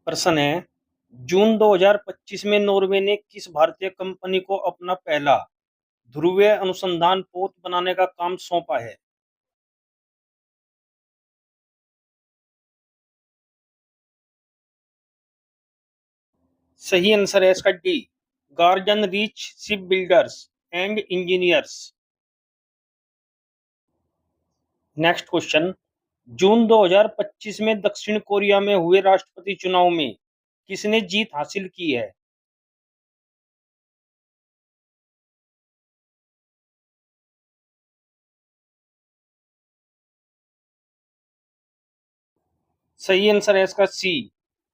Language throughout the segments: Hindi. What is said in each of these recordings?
प्रश्न है, जून 2025 में नॉर्वे ने किस भारतीय कंपनी को अपना पहला ध्रुवीय अनुसंधान पोत बनाने का काम सौंपा है? सही आंसर है इसका D, Garden Reach Shipbuilders and Engineers. Next question, June 2025 में दक्षिण कोरिया में हुए राष्ट्रपति चुनाव में किसने जीत हासिल की है? सही आंसर है इसका सी,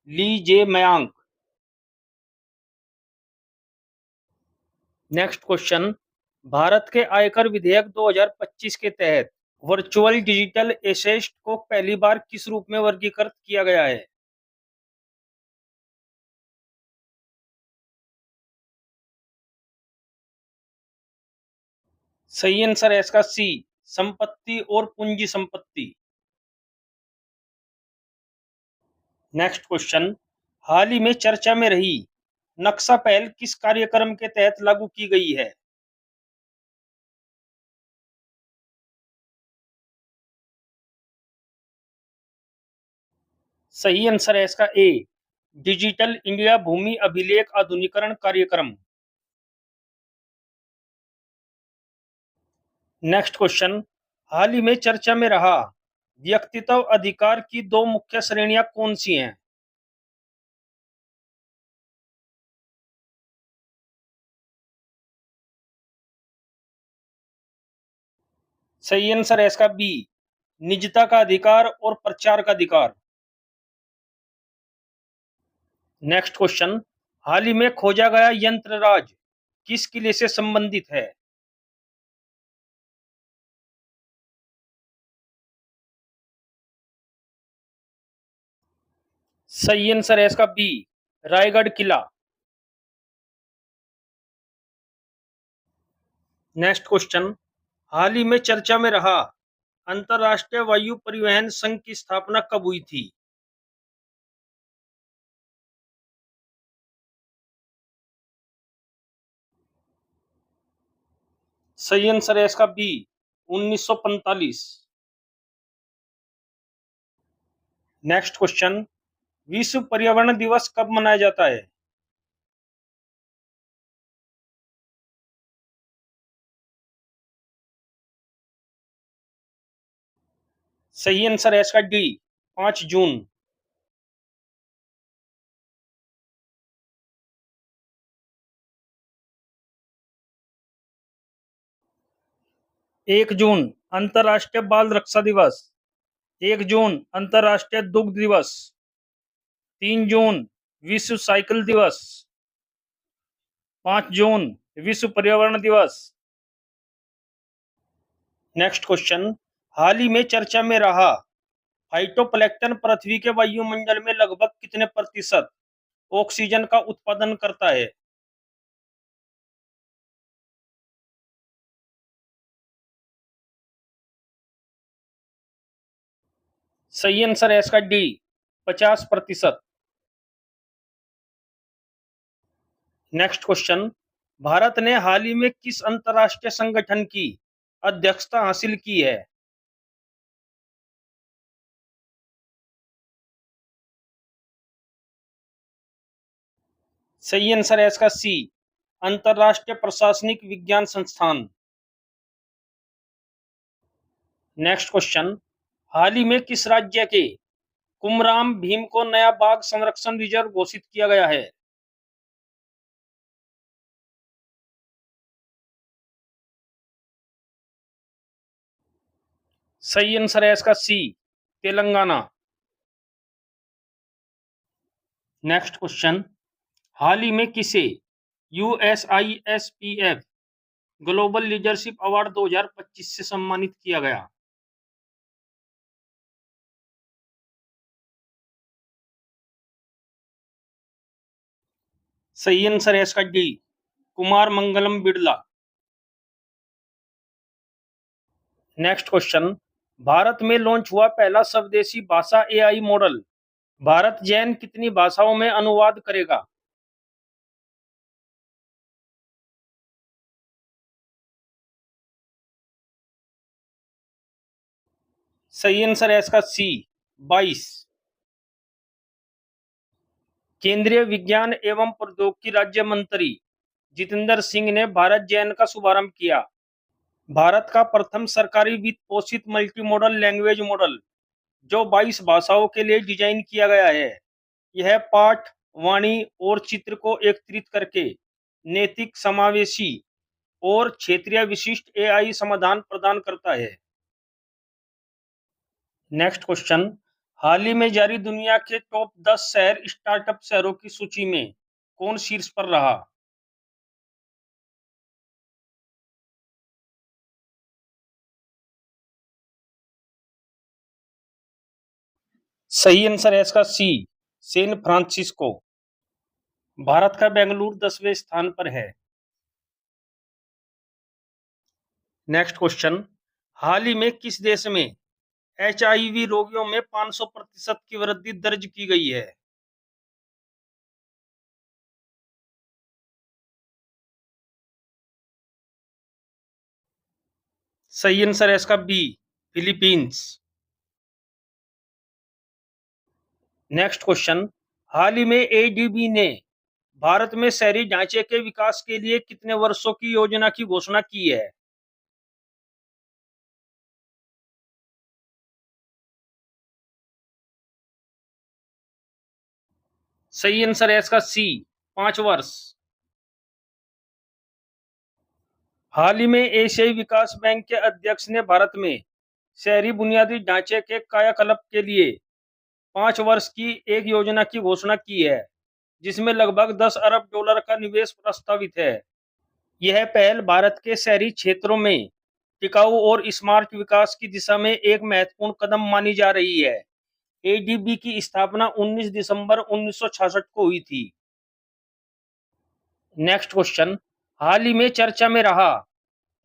ली जे मयांक। नेक्स्ट क्वेश्चन, भारत के आयकर विधेयक 2025 के तहत वर्चुअल डिजिटल एसेट को पहली बार किस रूप में वर्गीकृत किया गया है? सही आंसर है इसका सी, संपत्ति और पूंजी संपत्ति। नेक्स्ट क्वेश्चन, हाल ही में चर्चा में रही नक्शा पहल किस कार्यक्रम के तहत लागू की गई है? सही आंसर है इसका ए, डिजिटल इंडिया भूमि अभिलेख आधुनिकीकरण कार्यक्रम। नेक्स्ट क्वेश्चन, हाल ही में चर्चा में रहा व्यक्तित्व अधिकार की दो मुख्य श्रेणियां कौन सी हैं? सही आंसर है इसका बी, निजता का अधिकार और प्रचार का अधिकार। नेक्स्ट क्वेश्चन, हाल ही में खोजा गया यंत्र राज किस किले से संबंधित है? सही आंसर है इसका बी, रायगढ़ किला। नेक्स्ट क्वेश्चन, हाल ही में चर्चा में रहा अंतरराष्ट्रीय वायु परिवहन संघ की स्थापना कब हुई थी? सही आंसर है इसका बी, 1945। नेक्स्ट क्वेश्चन, विश्व पर्यावरण दिवस कब मनाया जाता है? सही आंसर है इसका डी, 5 जून। एक जून अंतरराष्ट्रीय बाल रक्षा दिवस, 1 जून अंतरराष्ट्रीय दुग्ध दिवस, 3 जून विश्व साइकिल दिवस, 5 जून विश्व पर्यावरण दिवस। नेक्स्ट क्वेश्चन, हाल ही में चर्चा में रहा फाइटोप्लैंक्टन पृथ्वी के वायुमंडल में लगभग कितने प्रतिशत ऑक्सीजन का उत्पादन करता है? सही आंसर है इसका डी, 50%। नेक्स्ट क्वेश्चन, भारत ने हाल ही में किस अंतरराष्ट्रीय संगठन की अध्यक्षता हासिल की है? सही आंसर है इसका सी, अंतरराष्ट्रीय प्रशासनिक विज्ञान संस्थान। नेक्स्ट क्वेश्चन, हाल ही में किस राज्य के कुमराम भीम को नया बाघ संरक्षण रिजर्व घोषित किया गया है? सही आंसर है इसका सी, तेलंगाना। नेक्स्ट क्वेश्चन, हाल ही में किसे यूएसआईएसपीएफ ग्लोबल लीडरशिप अवार्ड 2025 से सम्मानित किया गया? सही आंसर है इसका D, Kumar Mangalam Birla. Next question, Bharat में लॉन्च हुआ पहला स्वदेशी भाषा एआई मॉडल। भारत जैन कितनी भाषाओं में अनुवाद करेगा? सही आंसर है इसका सी, 22। केंद्रीय विज्ञान एवं प्रौद्योगिकी राज्य मंत्री जितेंद्र सिंह ने भारत जैन का शुभारंभ किया। भारत का प्रथम सरकारी वित्त पोषित मल्टी मॉडल लैंग्वेज मॉडल जो 22 भाषाओं के लिए डिजाइन किया गया है। यह पाठ, वाणी और चित्र को एकत्रित करके नैतिक, समावेशी और क्षेत्रीय विशिष्ट एआई समाधान प्रदान करता है। नेक्स्ट क्वेश्चन, हाल ही में जारी दुनिया के टॉप 10 शहर स्टार्टअप शहरों की सूची में कौन शीर्ष पर रहा? सही आंसर है इसका सी, सैन फ्रांसिस्को। भारत का बेंगलुरु 10वें स्थान पर है। नेक्स्ट क्वेश्चन, हाल ही में किस देश में एचआईवी रोगियों में 500% की वृद्धि दर्ज की गई है? सही आंसर है इसका बी, फिलीपींस। नेक्स्ट क्वेश्चन, हाल ही में एडीबी ने भारत में शहरी ढांचे के विकास के लिए कितने वर्षों की योजना की घोषणा की है? सही आंसर है इसका सी, 5 वर्ष। हाल ही में एशियाई विकास बैंक के अध्यक्ष ने भारत में शहरी बुनियादी ढांचे के कायाकल्प के लिए 5 वर्ष की एक योजना की घोषणा की है, जिसमें लगभग 10 अरब डॉलर का निवेश प्रस्तावित है। यह पहल भारत के शहरी क्षेत्रों में टिकाऊ और स्मार्ट विकास की दिशा में एक महत्वपूर्ण कदम मानी जा रही है। एडीबी की स्थापना 19 दिसंबर 1966 को हुई थी। नेक्स्ट क्वेश्चन, हाल ही में चर्चा में रहा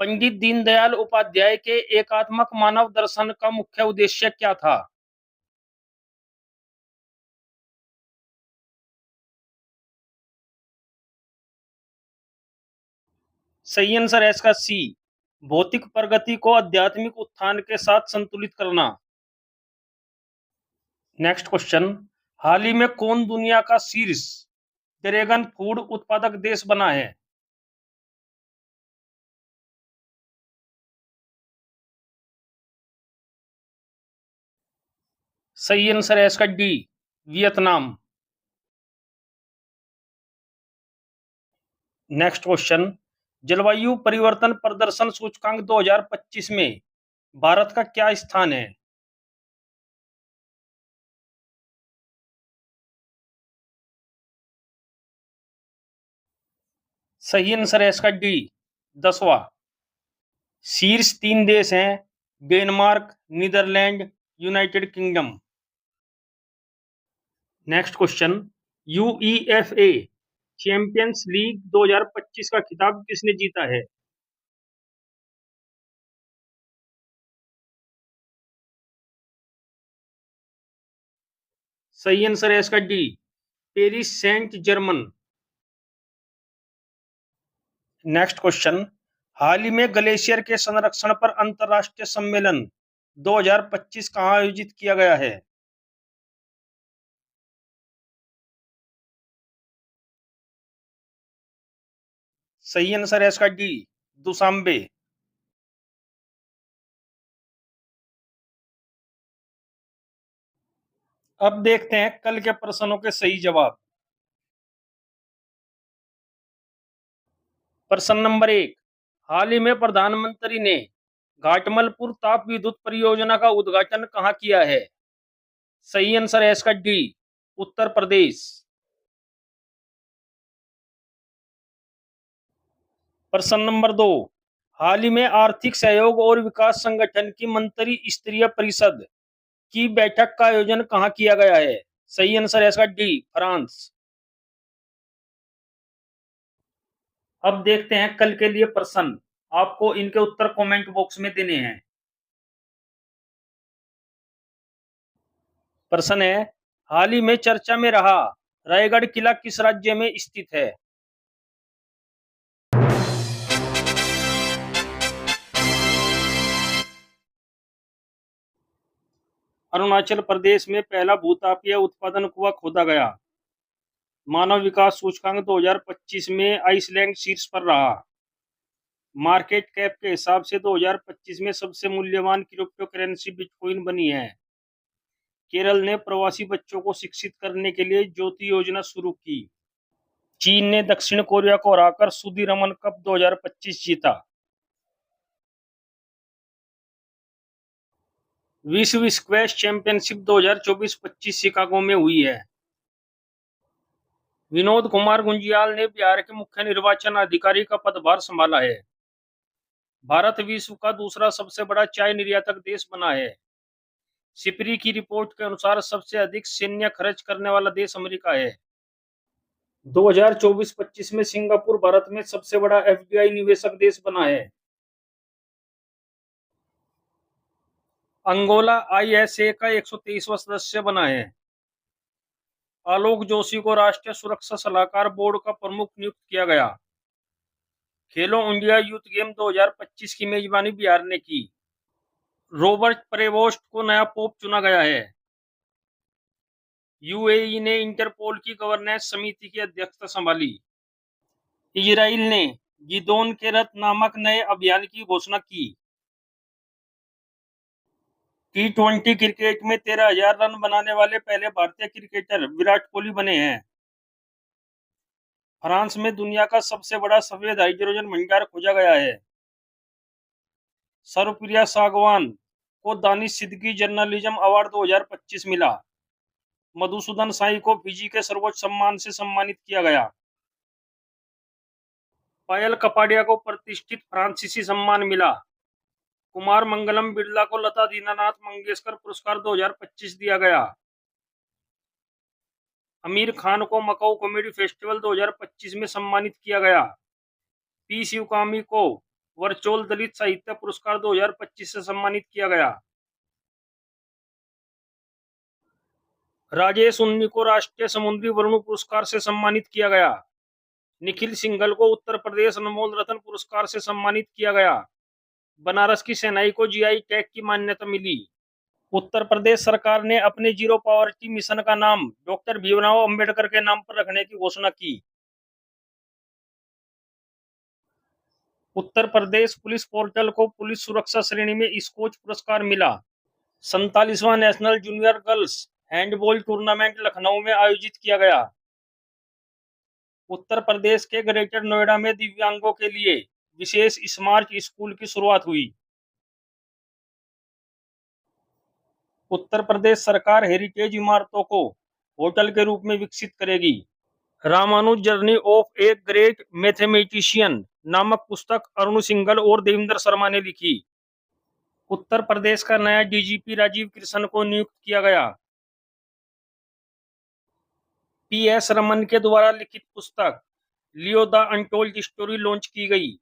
पंडित दीनदयाल उपाध्याय के एकात्मक मानव दर्शन का मुख्य उद्देश्य क्या था? सही आंसर है इसका सी, भौतिक प्रगति को आध्यात्मिक उत्थान के साथ संतुलित करना। नेक्स्ट क्वेश्चन, हाल ही में कौन दुनिया का शीर्ष ड्रैगन फूड उत्पादक देश बना है? सही आंसर है इसका डी, वियतनाम। नेक्स्ट क्वेश्चन, जलवायु परिवर्तन प्रदर्शन सूचकांक 2025 में भारत का क्या स्थान है? सही आंसर है इसका डी, 10वां। शीर्ष 3 देश हैं, Denmark, Netherlands, United Kingdom. Next question, UEFA Champions League 2025 का खिताब किसने जीता है? सही आंसर है इसका D, Paris Saint Germain. Next question, हाल ही में ग्लेशियर के संरक्षण पर अंतरराष्ट्रीय सम्मेलन 2025 कहाँ आयोजित किया गया है? सही आंसर है इसका डी, दुशांबे। अब देखते हैं कल के प्रश्नों के सही जवाब। प्रश्न नंबर 1, हाल ही में प्रधानमंत्री ने घाटमलपुर ताप विद्युत परियोजना का उद्घाटन कहाँ किया है? सही आंसर है इसका डी, उत्तर प्रदेश। प्रश्न नंबर 2, हाल ही में आर्थिक सहयोग और विकास संगठन की मंत्री स्तरीय परिषद की बैठक का आयोजन कहाँ किया गया है? सही आंसर है इसका डी, फ्रांस। अब देखते हैं कल के लिए प्रश्न। आपको इनके उत्तर कमेंट बॉक्स में देने हैं। प्रश्न है, हाल ही में चर्चा में रहा रायगढ़ किला किस राज्य में स्थित है? अरुणाचल प्रदेश में पहला भूतापीय उत्पादन कुआं खोदा गया। मानव विकास सूचकांक 2025 में आइसलैंड शीर्ष पर रहा। मार्केट कैप के हिसाब से 2025 में सबसे मूल्यवान क्रिप्टो करेंसी बिटकॉइन बनी है। केरल ने प्रवासी बच्चों को शिक्षित करने के लिए ज्योति योजना शुरू की। चीन ने दक्षिण कोरिया को हराकर सुदीरमन कप 2025 जीता। विश्व स्क्वैश चैंपियनशिप 2024-25 शिकागो में हुई है। विनोद कुमार गुंजियाल ने बिहार के मुख्य निर्वाचन अधिकारी का पदभार संभाला है। भारत विश्व का दूसरा सबसे बड़ा चाय निर्यातक देश बना है। सिपरी की रिपोर्ट के अनुसार सबसे अधिक सैन्य खर्च करने वाला देश अमेरिका है। 2024-25 में सिंगापुर भारत में सबसे बड़ा एफडीआई निवेशक देश बना है। अंगोला आईएसए का 123वां सदस्य बना है। आलोक जोशी को राष्ट्रीय सुरक्षा सलाहकार बोर्ड का प्रमुख नियुक्त किया गया। खेलो इंडिया यूथ गेम 2025 की मेजबानी बिहार ने की। रॉबर्ट प्रेवोस्ट को नया पोप चुना गया है। यूएई ने इंटरपोल की गवर्नेंस समिति की अध्यक्षता संभाली। इजराइल ने गिदोन के रथ नामक नए अभियान की घोषणा की। T20 क्रिकेट में 13,000 रन बनाने वाले पहले भारतीय क्रिकेटर विराट कोहली बने हैं। फ्रांस में दुनिया का सबसे बड़ा सफेद हाइड्रोजन भंडार खोजा गया है। सर्वप्रिया सागवान को दानिश सिद्दीकी जर्नलिज्म अवार्ड 2025 मिला। मधुसूदन साई को फिजी के सर्वोच्च सम्मान से सम्मानित किया गया। पायल कपाडिया को प्रतिष्ठित फ्रांसीसी सम्मान मिला। कुमार मंगलम बिरला को लता दीनानाथ मंगेशकर पुरस्कार 2025 दिया गया। आमिर खान को मकाऊ कॉमेडी फेस्टिवल 2025 में सम्मानित किया गया। पी शिवकामी को वर्चुअल दलित साहित्य पुरस्कार 2025 से सम्मानित किया गया। राजेश उन्नी को राष्ट्रीय समुद्री वरुण पुरस्कार से सम्मानित किया गया। निखिल सिंघल को उत्तर प्रदेश अनमोल रत्न पुरस्कार से सम्मानित किया गया। बनारस की सेनाई को जीआई टैग की मान्यता मिली। उत्तर प्रदेश सरकार ने अपने जीरो पॉवर्टी मिशन का नाम डॉक्टर भीमराव अंबेडकर के नाम पर रखने की घोषणा की। उत्तर प्रदेश पुलिस पोर्टल को पुलिस सुरक्षा श्रेणी में स्कोच पुरस्कार मिला। 47वां national junior girls handball tournament Lucknow में आयोजित किया गया। उत्तर प्रदेश के ग्रेटर नोएडा में दिव्यांगों के लिए विशेष स्मार्ट स्कूल की शुरुआत हुई। उत्तर प्रदेश सरकार हेरिटेज इमारतों को होटल के रूप में विकसित करेगी। Ramanuja journey of a great mathematician नामक पुस्तक अरुण सिंघल और देवेंद्र शर्मा ने लिखी। उत्तर प्रदेश का नया डीजीपी राजीव कृष्ण को नियुक्त किया गया। पीएस रमन के द्वारा लिखित पुस्तक Leo the untold story launch की गई।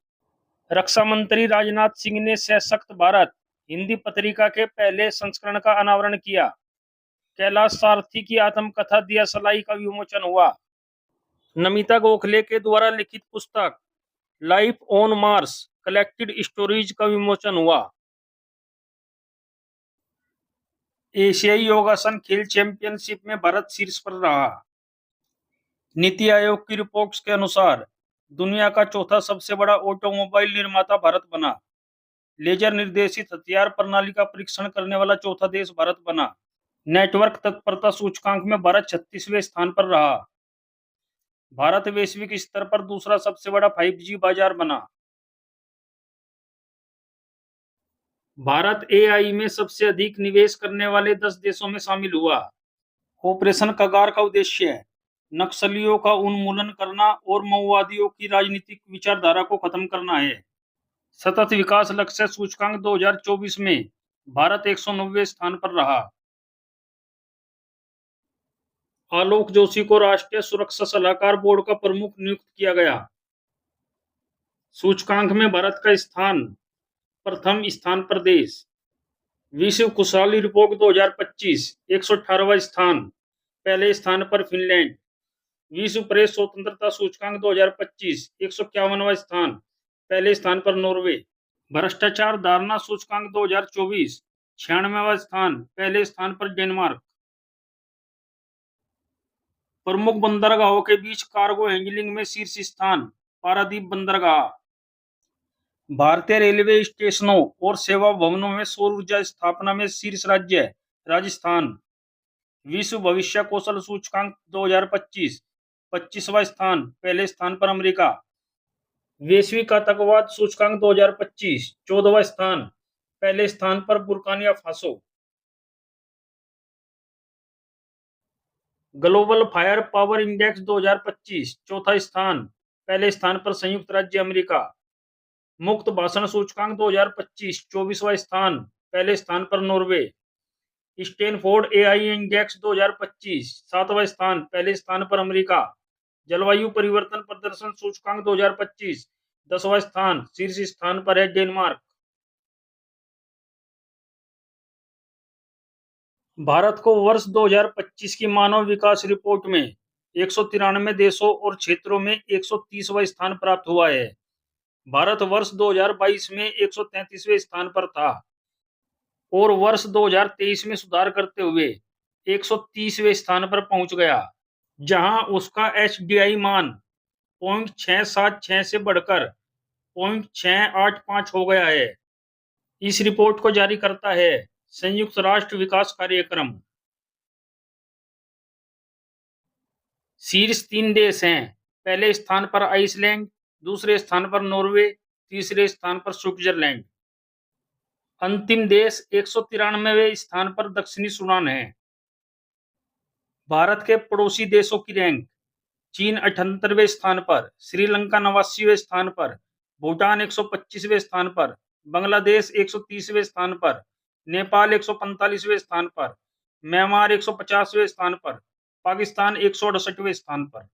रक्षा मंत्री राजनाथ सिंह ने सशक्त भारत हिंदी पत्रिका के पहले संस्करण का अनावरण किया। कैलाश सारथी की आत्मकथा दिया सलाई का विमोचन हुआ। नमिता गोखले के द्वारा लिखित पुस्तक life on Mars collected stories का विमोचन हुआ। एशियाई योगासन खेल चैंपियनशिप में भारत शीर्ष पर रहा। नीति आयोग की रिपोर्ट्स के अनुसार दुनिया का चौथा सबसे बड़ा ऑटोमोबाइल निर्माता भारत बना। लेजर निर्देशित हथियार प्रणाली का परीक्षण करने वाला चौथा देश भारत बना। नेटवर्क तत्परता सूचकांक में भारत 36वें स्थान पर रहा। भारत वैश्विक स्तर पर दूसरा सबसे बड़ा 5G बाजार बना। भारत एआई में सबसे अधिक निवेश करने वाले 10 देशों में शामिल हुआ। ऑपरेशन कगार का उद्देश्य नक्सलियों का उन्मूलन करना और माओवादियों की राजनीतिक विचारधारा को खत्म करना है। सतत विकास लक्ष्य सूचकांक 2024 में भारत 190वें स्थान पर रहा। आलोक जोशी को राष्ट्रीय सुरक्षा सलाहकार बोर्ड का प्रमुख नियुक्त किया गया। सूचकांक में भारत का स्थान प्रथम स्थान पर देश। विश्व खुशहाली रिपोर्ट 2025 118वां स्थान, पहले स्थान पर फिनलैंड। विश्व प्रेस स्वतंत्रता सूचकांक 2025 151वां स्थान, पहले स्थान पर नॉर्वे। भ्रष्टाचार धारणा सूचकांक 2024 96वां स्थान, पहले स्थान पर डेनमार्क। प्रमुख बंदरगाहों के बीच कार्गो हैंडलिंग में शीर्ष स्थान, पारादीप बंदरगाह। भारतीय रेलवे स्टेशनों और सेवा भवनों में सौर ऊर्जा स्थापना में शीर्ष राज्य, राजस्थान। विश्व भविष्य कौशल सूचकांक 2025 25वां स्थान, पहले स्थान पर अमेरिका। वैश्विक आतंकवाद सूचकांक 2025 14वां स्थान, पहले स्थान पर Burkina Faso. Global fire power index 2025 चौथा स्थान, पहले स्थान पर संयुक्त राज्य अमेरिका। मुक्त भाषण सूचकांक 2025 24वां स्थान, पहले स्थान पर नॉर्वे। स्टैनफोर्ड एआई इंडेक्स 2025 7वां स्थान, पहले स्थान पर अमेरिका। जलवायु परिवर्तन प्रदर्शन सूचकांक 2025 10वां स्थान, शीर्ष स्थान पर है डेनमार्क। भारत को वर्ष 2025 की मानव विकास रिपोर्ट में 193 देशों और क्षेत्रों में 130वां स्थान प्राप्त हुआ है। भारत वर्ष 2022 में 133वें स्थान पर था और वर्ष 2023 में सुधार करते हुए 130वें स्थान पर पहुंच गया, जहां उसका HDI मान 0.676 से बढ़कर 0.685 हो गया है। इस रिपोर्ट को जारी करता है संयुक्त राष्ट्र विकास कार्यक्रम। शीर्ष 3 देश हैं, पहले स्थान पर आइसलैंड, दूसरे स्थान पर नॉर्वे, तीसरे स्थान पर स्विट्जरलैंड। अंतिम देश 193वें स्थान पर दक्षिणी सूडान है। भारत के पड़ोसी देशों की रैंक: चीन 78वें स्थान पर, श्रीलंका 89वें स्थान पर, भूटान 125वें स्थान पर, बांग्लादेश 130वें स्थान पर, नेपाल 145वें स्थान पर, म्यांमार 150वें स्थान पर, पाकिस्तान 168वें स्थान पर।